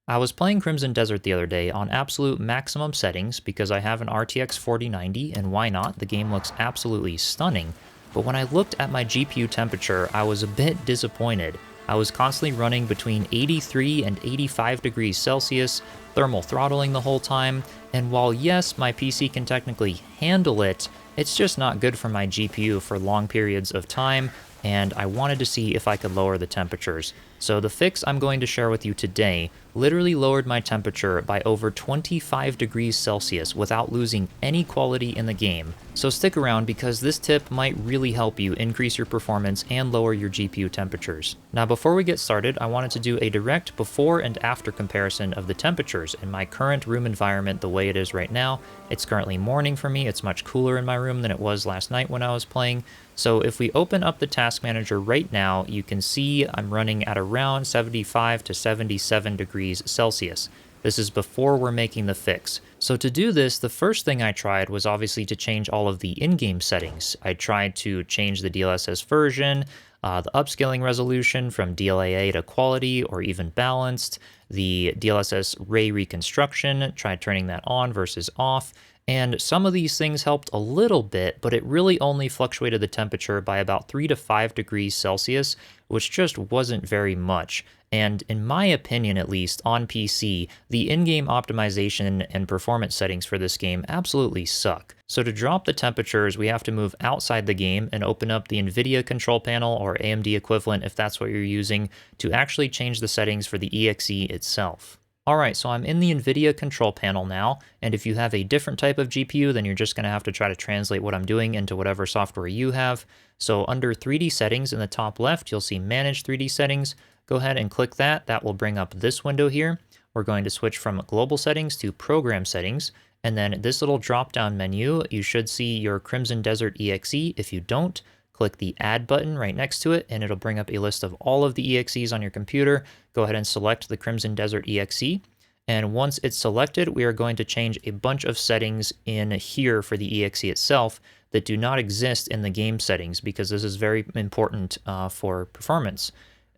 I was playing Crimson Desert the other day on absolute maximum settings because I have an RTX 4090, and why not? The game looks absolutely stunning. But when I looked at my GPU temperature, I was a bit disappointed. I was constantly running between 83 and 85 degrees Celsius, thermal throttling the whole time, and while yes, my PC can technically handle it, it's just not good for my GPU for long periods of time, and I wanted to see if I could lower the temperatures. So the fix I'm going to share with you today literally lowered my temperature by over 25 degrees Celsius without losing any quality in the game. So stick around because this tip might really help you increase your performance and lower your GPU temperatures. Now before we get started, I wanted to do a direct before and after comparison of the temperatures in my current room environment the way it is right now. It's currently morning for me, it's much cooler in my room than it was last night when I was playing. So if we open up the task manager right now, you can see I'm running at around 75 to 77 degrees Celsius. This is before we're making the fix. So to do this, the first thing I tried was obviously to change all of the in-game settings. I tried to change the DLSS version, the upscaling resolution from DLAA to quality or even balanced, the DLSS ray reconstruction, tried turning that on versus off, and some of these things helped a little bit, but it really only fluctuated the temperature by about 3 to 5 degrees Celsius, which just wasn't very much. And in my opinion, at least, on PC, the in-game optimization and performance settings for this game absolutely suck. So to drop the temperatures, we have to move outside the game and open up the Nvidia control panel or AMD equivalent if that's what you're using to actually change the settings for the EXE itself. Alright, so I'm in the Nvidia control panel now, and if you have a different type of GPU, then you're just going to have to try to translate what I'm doing into whatever software you have. So under 3D settings in the top left, you'll see Manage 3D Settings. Go ahead and click that. That will bring up this window here. We're going to switch from Global Settings to Program Settings, and then this little drop-down menu, you should see your Crimson Desert EXE. If you don't, click the Add button right next to it, and it'll bring up a list of all of the EXEs on your computer. Go ahead and select the Crimson Desert EXE. And once it's selected, we are going to change a bunch of settings in here for the EXE itself that do not exist in the game settings, because this is very important for performance.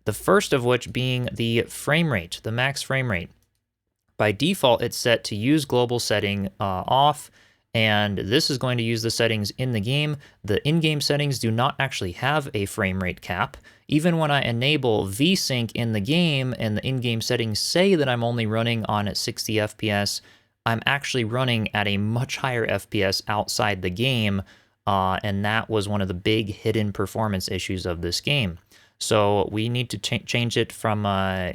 The first of which being the frame rate, the max frame rate. By default, it's set to use global setting off, and this is going to use the settings in the game. The in-game settings do not actually have a frame rate cap. Even when I enable VSync in the game and the in-game settings say that I'm only running on at 60 FPS, I'm actually running at a much higher FPS outside the game, and that was one of the big hidden performance issues of this game. So we need to change it from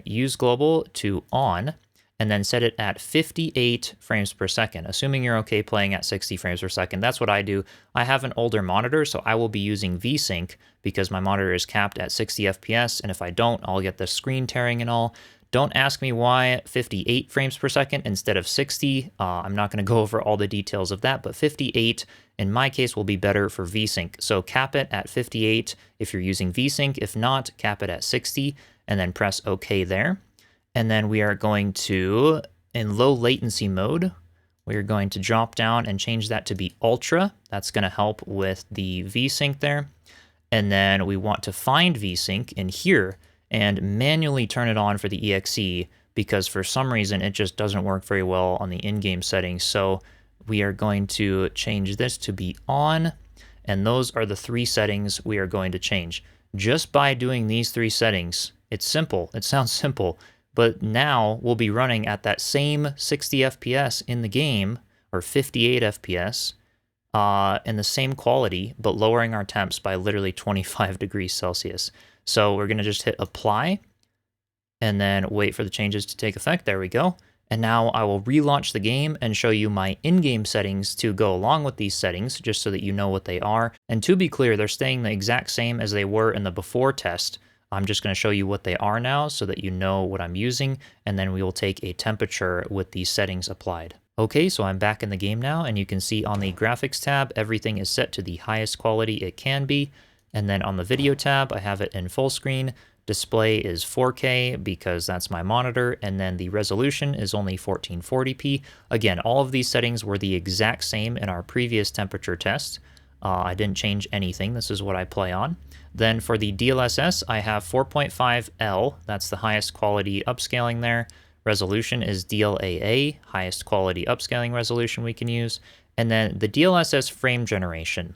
use global to on, and then set it at 58 frames per second, assuming you're okay playing at 60 frames per second. That's what I do. I have an older monitor, so I will be using VSync because my monitor is capped at 60 FPS, and if I don't, I'll get the screen tearing and all. Don't ask me why 58 frames per second instead of 60. I'm not going to go over all the details of that, but 58 in my case will be better for VSync. So cap it at 58 if you're using VSync. If not, cap it at 60 and then press OK there. And then we are going to, in low latency mode, we are going to drop down and change that to be ultra. That's going to help with the VSync there. And then we want to find VSync in here and manually turn it on for the EXE because for some reason it just doesn't work very well on the in-game settings. So we are going to change this to be on, and those are the 3 settings we are going to change. Just by doing these 3 settings, it's simple. It sounds simple. But now we'll be running at that same 60 FPS in the game, or 58 FPS, and the same quality, but lowering our temps by literally 25 degrees Celsius. So we're going to just hit apply, and then wait for the changes to take effect. There we go. And now I will relaunch the game and show you my in-game settings to go along with these settings, just so that you know what they are. And to be clear, they're staying the exact same as they were in the before test. I'm just going to show you what they are now so that you know what I'm using, and then we will take a temperature with these settings applied. Okay, so I'm back in the game now, and you can see on the graphics tab, everything is set to the highest quality it can be. And then on the video tab, I have it in full screen. Display is 4K because that's my monitor, and then the resolution is only 1440p. Again, all of these settings were the exact same in our previous temperature test. I didn't change anything. This is what I play on. Then for the DLSS, I have 4.5L. That's the highest quality upscaling there. resolution is DLAA, highest quality upscaling resolution we can use, and then the DLSS frame generation.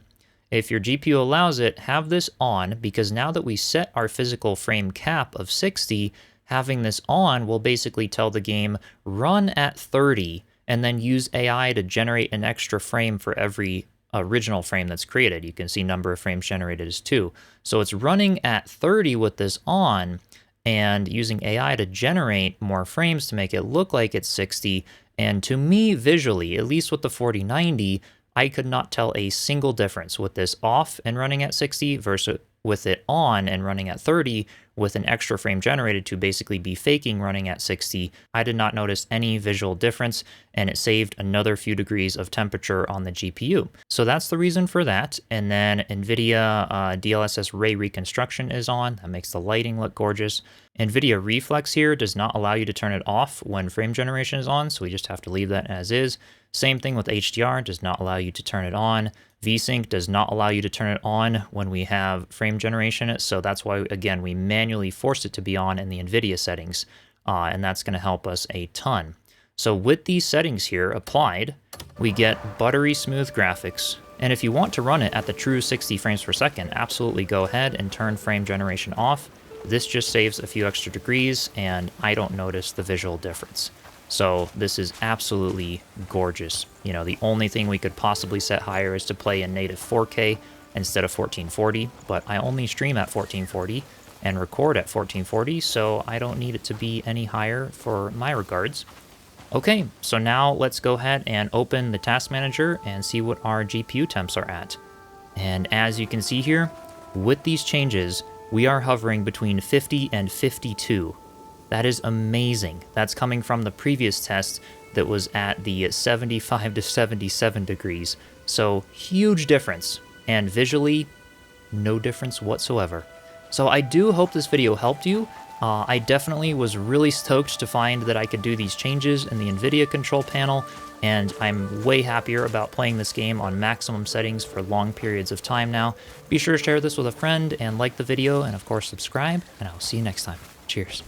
If your GPU allows it, have this on, because now that we set our physical frame cap of 60, having this on will basically tell the game run at 30 and then use AI to generate an extra frame for every original frame that's created. You can see number of frames generated as 2. So it's running at 30 with this on and using AI to generate more frames to make it look like it's 60. And to me, visually, at least with the 4090, I could not tell a single difference with this off and running at 60 versus with it on and running at 30 with an extra frame generated to basically be faking running at 60. I did not notice any visual difference, and it saved another few degrees of temperature on the GPU. So that's the reason for that. And then Nvidia DLSS ray reconstruction is on. That makes the lighting look gorgeous. Nvidia Reflex here does not allow you to turn it off when frame generation is on, so we just have to leave that as is. Same thing with HDR, does not allow you to turn it on. VSync does not allow you to turn it on when we have frame generation, so that's why, again, we manually forced it to be on in the Nvidia settings, and that's going to help us a ton. So with these settings here applied, we get buttery smooth graphics, and if you want to run it at the true 60 frames per second, absolutely go ahead and turn frame generation off. This just saves a few extra degrees, and I don't notice the visual difference. So this is absolutely gorgeous. You know, the only thing we could possibly set higher is to play in native 4K instead of 1440, but I only stream at 1440 and record at 1440, so I don't need it to be any higher for my regards. Okay, so now let's go ahead and open the task manager and see what our GPU temps are at. And as you can see here, with these changes, we are hovering between 50 and 52. That is amazing. That's coming from the previous test that was at the 75 to 77 degrees. So huge difference, and visually, no difference whatsoever. So I do hope this video helped you. I definitely was really stoked to find that I could do these changes in the Nvidia control panel, and I'm way happier about playing this game on maximum settings for long periods of time now. Be sure to share this with a friend and like the video, and of course subscribe, and I'll see you next time. Cheers.